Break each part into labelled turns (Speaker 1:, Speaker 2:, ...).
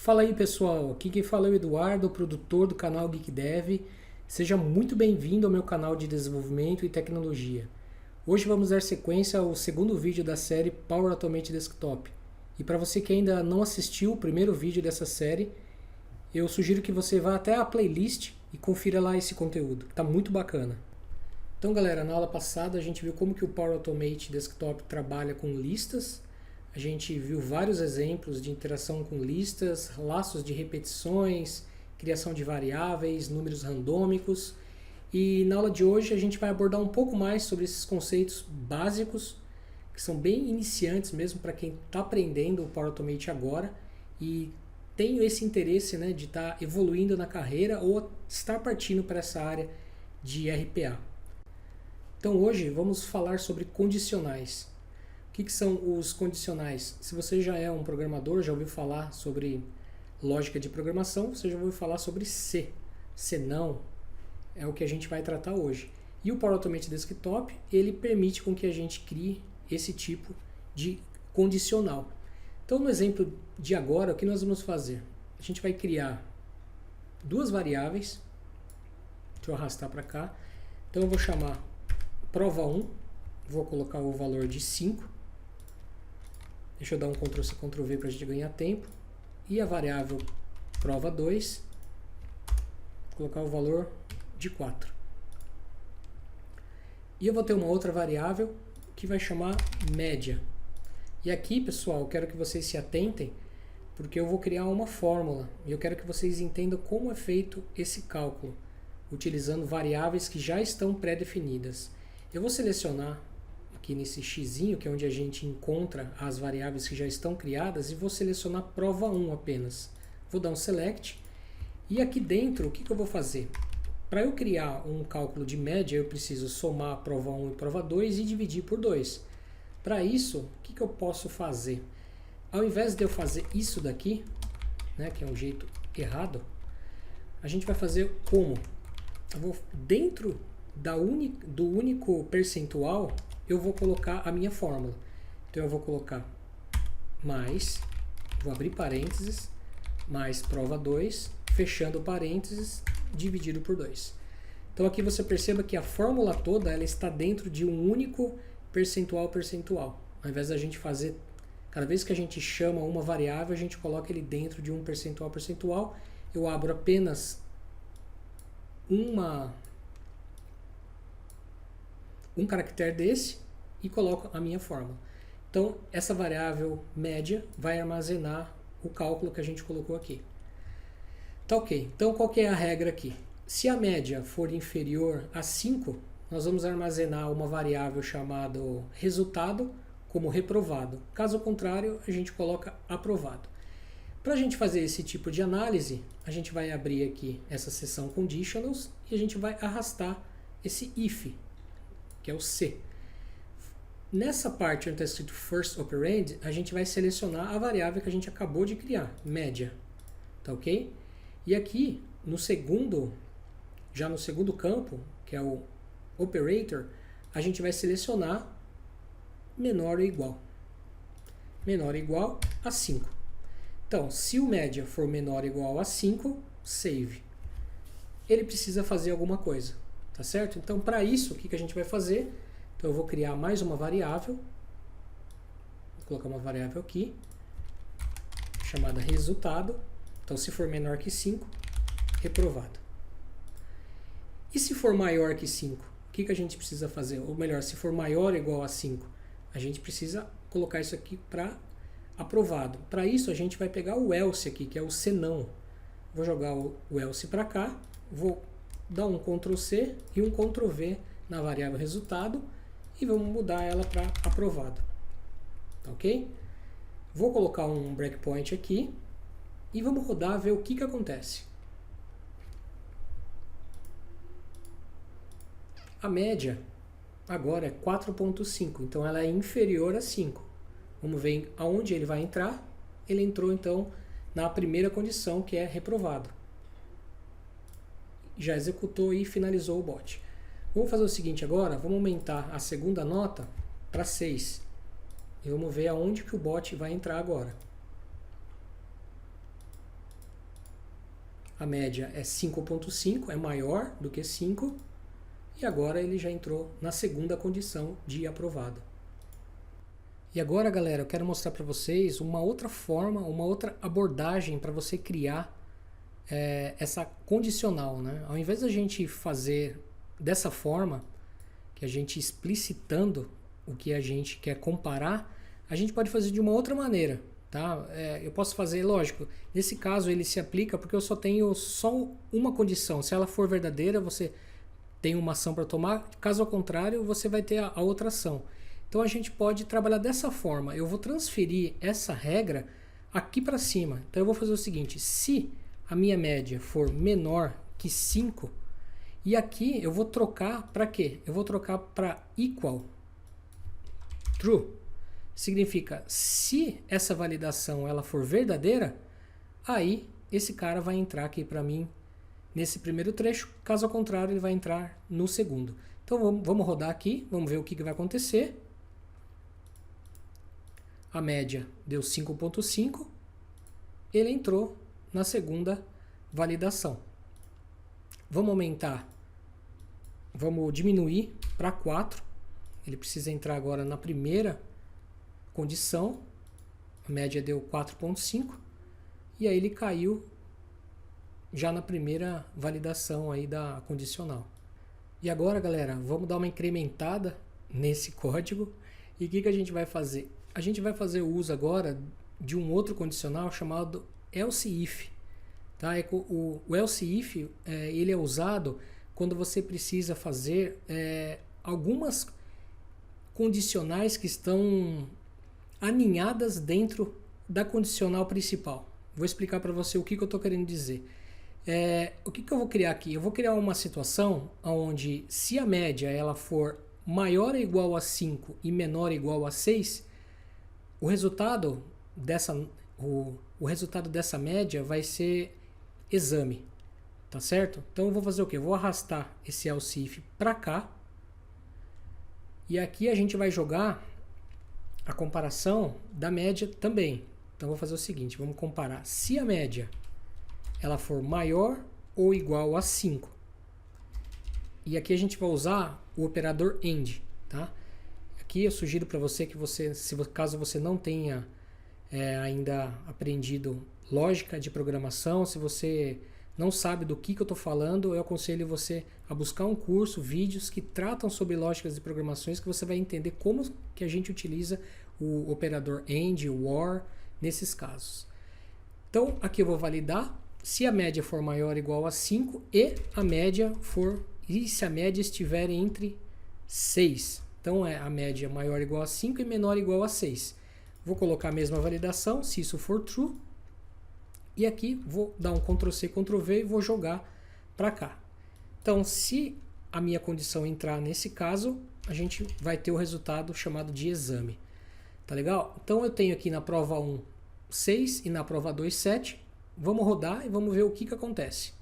Speaker 1: Fala aí pessoal, aqui quem fala é o Eduardo, produtor do canal Geek Dev. Seja muito bem-vindo ao meu canal de desenvolvimento e tecnologia. Hoje vamos dar sequência ao segundo vídeo da série Power Automate Desktop. E para você que ainda não assistiu o primeiro vídeo dessa série, eu sugiro que você vá até a playlist e confira lá esse conteúdo, que está muito bacana. Então galera, na aula passada a gente viu como que o Power Automate Desktop trabalha com listas. A gente viu vários exemplos de interação com listas, laços de repetições, criação de variáveis, números randômicos. E na aula de hoje a gente vai abordar um pouco mais sobre esses conceitos básicos, que são bem iniciantes mesmo para quem está aprendendo o Power Automate agora e tem esse interesse, né, de estar evoluindo na carreira ou estar partindo para essa área de RPA. Então hoje vamos falar sobre condicionais. O que são os condicionais? Se você já é um programador, já ouviu falar sobre lógica de programação, você já ouviu falar sobre se. Se não, é o que a gente vai tratar hoje. E o Power Automate Desktop, ele permite com que a gente crie esse tipo de condicional. Então, no exemplo de agora, o que nós vamos fazer? A gente vai criar duas variáveis. Deixa eu arrastar para cá. Então, eu vou chamar prova1, vou colocar o valor de 5. Deixa eu dar um Ctrl+C, Ctrl+V para a gente ganhar tempo. E a variável prova2, vou colocar o valor de 4. E eu vou ter uma outra variável que vai chamar média. E aqui, pessoal, eu quero que vocês se atentem, porque eu vou criar uma fórmula. E eu quero que vocês entendam como é feito esse cálculo, utilizando variáveis que já estão pré-definidas. Eu vou selecionar aqui nesse xizinho, que é onde a gente encontra as variáveis que já estão criadas, e vou selecionar prova1 apenas. Vou dar um select, e aqui dentro, o que eu vou fazer? Para eu criar um cálculo de média, eu preciso somar prova1 e prova2 e dividir por 2. Para isso, o que eu posso fazer? Ao invés de eu fazer isso daqui, né, que é um jeito errado, a gente vai fazer como? Eu vou, dentro do único percentual, eu vou colocar a minha fórmula. Então eu vou colocar mais, vou abrir parênteses, mais prova2, fechando parênteses, dividido por 2. Então aqui você perceba que a fórmula toda ela está dentro de um único percentual. Ao invés da gente fazer, cada vez que a gente chama uma variável, a gente coloca ele dentro de um percentual. Eu abro apenas um caractere desse e coloco a minha fórmula. Então, essa variável média vai armazenar o cálculo que a gente colocou aqui. Tá ok. Então, qual que é a regra aqui? Se a média for inferior a 5, nós vamos armazenar uma variável chamada resultado como reprovado. Caso contrário, a gente coloca aprovado. Para a gente fazer esse tipo de análise, a gente vai abrir aqui essa seção conditionals e a gente vai arrastar esse if, que é o C. Nessa parte onde está escrito first operand, a gente vai selecionar a variável que a gente acabou de criar, média. Tá ok? E aqui, já no segundo campo, que é o operator, a gente vai selecionar menor ou igual. Menor ou igual a 5. Então, se o média for menor ou igual a 5, save. Ele precisa fazer alguma coisa. Tá certo? Então, para isso, o que a gente vai fazer? Então, eu vou criar mais uma variável. Vou colocar uma variável aqui, chamada resultado. Então, se for menor que 5, reprovado. E se for maior que 5, o que a gente precisa fazer? Ou melhor, se for maior ou igual a 5, a gente precisa colocar isso aqui para aprovado. Para isso, a gente vai pegar o else aqui, que é o senão. Vou jogar o else para cá, vou dar um Ctrl+C e um Ctrl+V na variável resultado e vamos mudar ela para aprovado. Tá ok? Vou colocar um breakpoint aqui e vamos rodar ver o que acontece. A média agora é 4.5, então ela é inferior a 5. Vamos ver aonde ele vai entrar. Ele entrou então na primeira condição, que é reprovado. Já executou e finalizou o bot. Vamos fazer o seguinte agora, vamos aumentar a segunda nota para 6. E vamos ver aonde que o bot vai entrar agora. A média é 5,5, é maior do que 5. E agora ele já entrou na segunda condição de aprovado. E agora, galera, eu quero mostrar para vocês uma outra forma, uma outra abordagem para você criar essa condicional, né? Ao invés da gente fazer dessa forma, que a gente explicitando o que a gente quer comparar, a gente pode fazer de uma outra maneira, tá? Eu posso fazer, lógico, nesse caso ele se aplica porque eu só tenho uma condição. Se ela for verdadeira, você tem uma ação para tomar, caso ao contrário, você vai ter a outra ação. Então a gente pode trabalhar dessa forma. Eu vou transferir essa regra aqui para cima. Então eu vou fazer o seguinte: se a minha média for menor que 5, e aqui eu vou trocar para quê? Eu vou trocar para equal true. Significa, se essa validação ela for verdadeira, aí esse cara vai entrar aqui para mim nesse primeiro trecho. Caso ao contrário, ele vai entrar no segundo. Então vamos rodar aqui, vamos ver o que vai acontecer. A média deu 5,5. Ele entrou na segunda validação. Vamos aumentar, vamos diminuir para 4. Ele precisa entrar agora na primeira condição. A média deu 4,5. E aí ele caiu já na primeira validação aí da condicional. E agora, galera, vamos dar uma incrementada nesse código. E o que a gente vai fazer? A gente vai fazer o uso agora de um outro condicional chamado else if. Tá? O else if ele é usado quando você precisa fazer algumas condicionais que estão aninhadas dentro da condicional principal. Vou explicar para você o que eu estou querendo dizer. O que eu vou criar aqui? Eu vou criar uma situação onde, se a média ela for maior ou igual a 5 e menor ou igual a 6, o resultado dessa média vai ser exame. Tá certo? Então eu vou fazer o quê? Eu vou arrastar esse else if para cá. E aqui a gente vai jogar a comparação da média também. Então vou fazer o seguinte, vamos comparar. Se a média ela for maior ou igual a 5. E aqui a gente vai usar o operador AND, tá? Aqui eu sugiro para você que caso você não tenha ainda aprendido lógica de programação, se você não sabe do que eu estou falando, eu aconselho você a buscar um curso, vídeos que tratam sobre lógicas de programações, que você vai entender como que a gente utiliza o operador AND, o OR, nesses casos. Então, aqui eu vou validar se a média for maior ou igual a 5 e se a média estiver entre 6. Então, a média maior ou igual a 5 e menor ou igual a 6. Vou colocar a mesma validação, se isso for true. E aqui vou dar um Ctrl+C, Ctrl+V e vou jogar para cá. Então, se a minha condição entrar nesse caso, a gente vai ter o resultado chamado de exame. Tá legal? Então, eu tenho aqui na prova 1, 6 e na prova 2, 7. Vamos rodar e vamos ver o que acontece.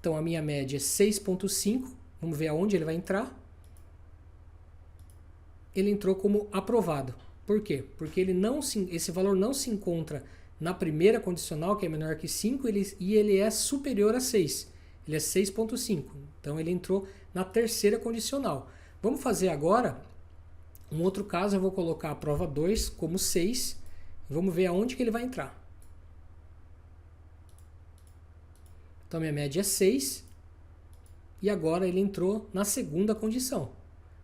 Speaker 1: Então, a minha média é 6,5. Vamos ver aonde ele vai entrar. Ele entrou como aprovado. Por quê? Porque esse valor não se encontra na primeira condicional, que é menor que 5, e ele é superior a 6. Ele é 6,5. Então, ele entrou na terceira condicional. Vamos fazer agora um outro caso. Eu vou colocar a prova 2 como 6. Vamos ver aonde que ele vai entrar. Então, minha média é 6. E agora ele entrou na segunda condição,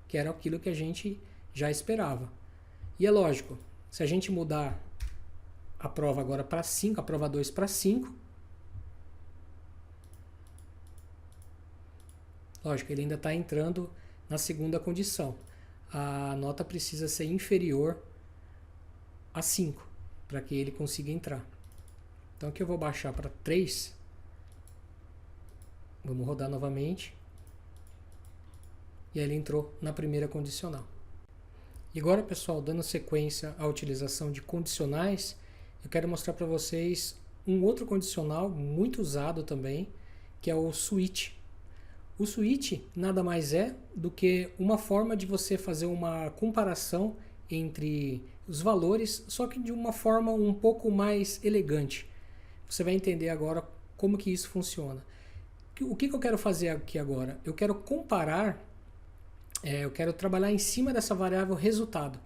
Speaker 1: que era aquilo que a gente já esperava. E é lógico, se a gente mudar a prova agora para 5, a prova 2 para 5, lógico, ele ainda está entrando na segunda condição. A nota precisa ser inferior a 5 para que ele consiga entrar. Então aqui eu vou baixar para 3. Vamos rodar novamente. E aí ele entrou na primeira condicional. E agora, pessoal, dando sequência à utilização de condicionais, eu quero mostrar para vocês um outro condicional muito usado também, que é o switch. O switch nada mais é do que uma forma de você fazer uma comparação entre os valores, só que de uma forma um pouco mais elegante. Você vai entender agora como que isso funciona. O que eu quero fazer aqui agora? Eu quero comparar, eu quero trabalhar em cima dessa variável resultado.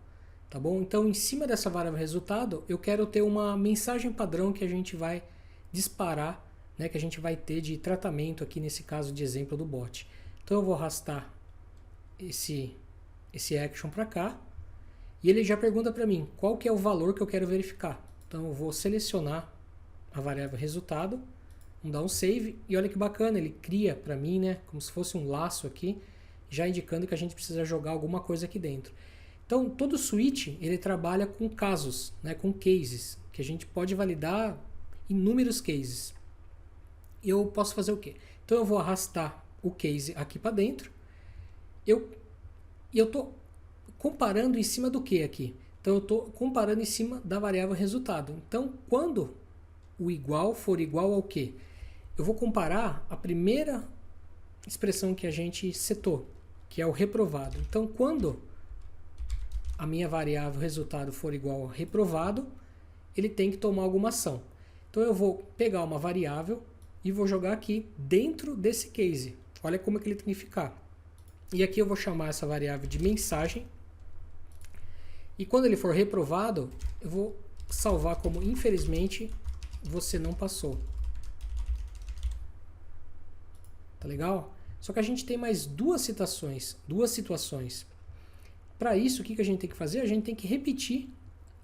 Speaker 1: Tá bom? Então, em cima dessa variável resultado, eu quero ter uma mensagem padrão que a gente vai disparar, né, que a gente vai ter de tratamento aqui nesse caso de exemplo do bot. Então, eu vou arrastar esse action para cá e ele já pergunta para mim qual que é o valor que eu quero verificar. Então, eu vou selecionar a variável resultado, vamos dar um save e olha que bacana, ele cria para mim, né, como se fosse um laço aqui, já indicando que a gente precisa jogar alguma coisa aqui dentro. Então, todo switch ele trabalha com casos, né, com cases, que a gente pode validar inúmeros cases. Eu posso fazer o quê? Então, eu vou arrastar o case aqui para dentro. Eu estou comparando em cima do que aqui? Então, eu estou comparando em cima da variável resultado. Então, quando o igual for igual ao quê? Eu vou comparar a primeira expressão que a gente setou, que é o reprovado. Então, quando a minha variável resultado for igual a reprovado, ele tem que tomar alguma ação. Então eu vou pegar uma variável e vou jogar aqui dentro desse case. Olha como é que ele tem que ficar. E aqui eu vou chamar essa variável de mensagem. E quando ele for reprovado, eu vou salvar como infelizmente você não passou. Tá legal? Só que a gente tem mais duas situações. Para isso, o que a gente tem que fazer? A gente tem que repetir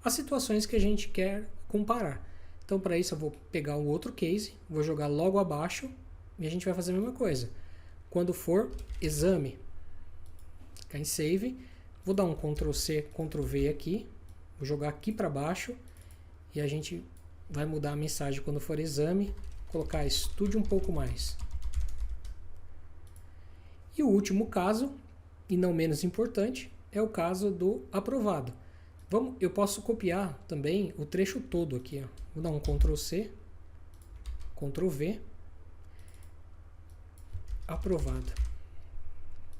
Speaker 1: as situações que a gente quer comparar. Então, para isso, eu vou pegar um outro case, vou jogar logo abaixo e a gente vai fazer a mesma coisa. Quando for exame, clicar em Save, vou dar um Ctrl+C, Ctrl+V aqui, vou jogar aqui para baixo e a gente vai mudar a mensagem quando for exame, colocar estude um pouco mais. E o último caso, e não menos importante, é o caso do aprovado. Eu posso copiar também o trecho todo aqui. Ó. Vou dar um Ctrl+C, Ctrl+V, aprovado.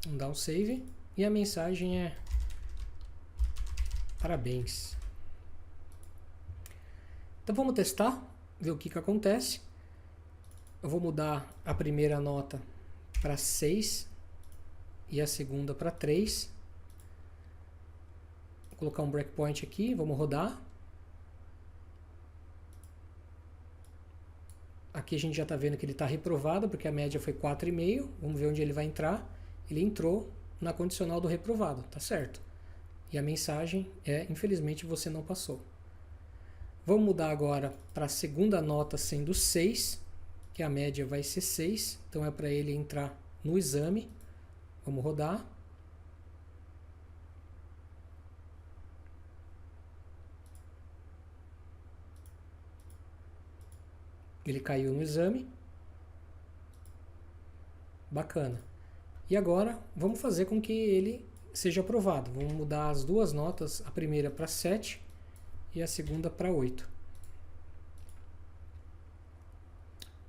Speaker 1: Vamos dar um save e a mensagem é parabéns. Então vamos testar, ver o que acontece. Eu vou mudar a primeira nota para 6 e a segunda para 3. Vou colocar um breakpoint aqui, vamos rodar. Aqui a gente já está vendo que ele está reprovado, porque a média foi 4,5. Vamos ver onde ele vai entrar. Ele entrou na condicional do reprovado, tá certo. E a mensagem é, infelizmente, você não passou. Vamos mudar agora para a segunda nota sendo 6, que a média vai ser 6. Então é para ele entrar no exame. Vamos rodar. Ele caiu no exame. Bacana. E agora vamos fazer com que ele seja aprovado. Vamos mudar as duas notas, a primeira para 7 e a segunda para 8.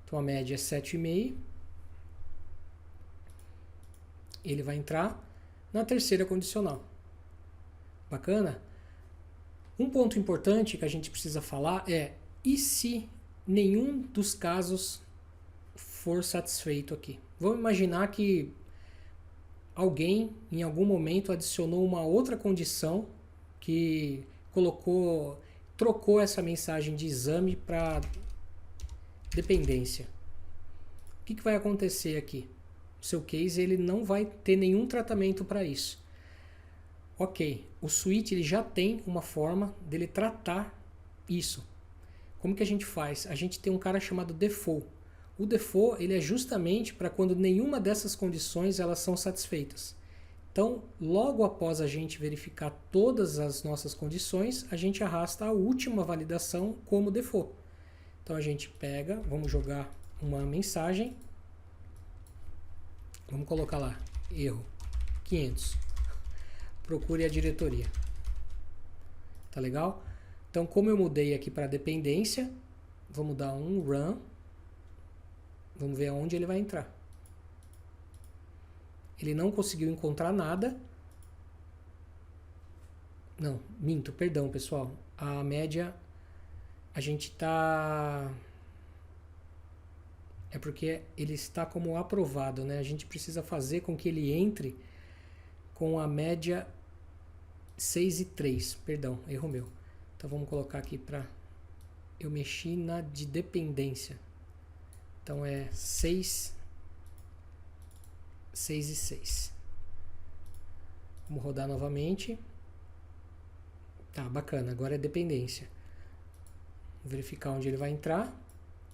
Speaker 1: Então a média é 7,5. Ele vai entrar na terceira condicional. Bacana? Um ponto importante que a gente precisa falar é: e se nenhum dos casos for satisfeito aqui? Vamos imaginar que alguém em algum momento adicionou uma outra condição que trocou essa mensagem de exame para dependência. O que vai acontecer aqui? O seu case ele não vai ter nenhum tratamento para isso. Ok, o switch ele já tem uma forma dele tratar isso. Como que a gente faz? A gente tem um cara chamado default. O default ele é justamente para quando nenhuma dessas condições elas são satisfeitas. Então, logo após a gente verificar todas as nossas condições, a gente arrasta a última validação como default. Então a gente pega, vamos jogar uma mensagem, vamos colocar lá, erro 500. Procure a diretoria. Tá legal? Então, como eu mudei aqui para dependência, vamos dar um run. Vamos ver aonde ele vai entrar. Ele não conseguiu encontrar nada. Não, minto, perdão, pessoal. A média, a gente tá... é porque ele está como aprovado, né? A gente precisa fazer com que ele entre com a média 6,3. Perdão, erro meu. Então vamos colocar aqui para... Eu mexi na de dependência. Então é 6 e 6. Vamos rodar novamente. Tá, bacana. Agora é dependência. Vou verificar onde ele vai entrar.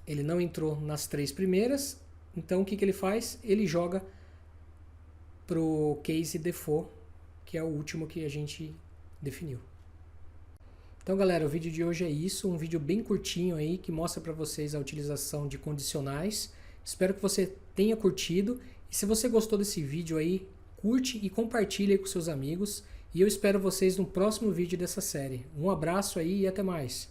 Speaker 1: Ele não entrou nas 3 primeiras. Então o que ele faz? Ele joga pro case default, que é o último que a gente definiu. Então, galera, o vídeo de hoje é isso. Um vídeo bem curtinho aí que mostra para vocês a utilização de condicionais. Espero que você tenha curtido. E se você gostou desse vídeo aí, curte e compartilhe aí com seus amigos. E eu espero vocês no próximo vídeo dessa série. Um abraço aí e até mais.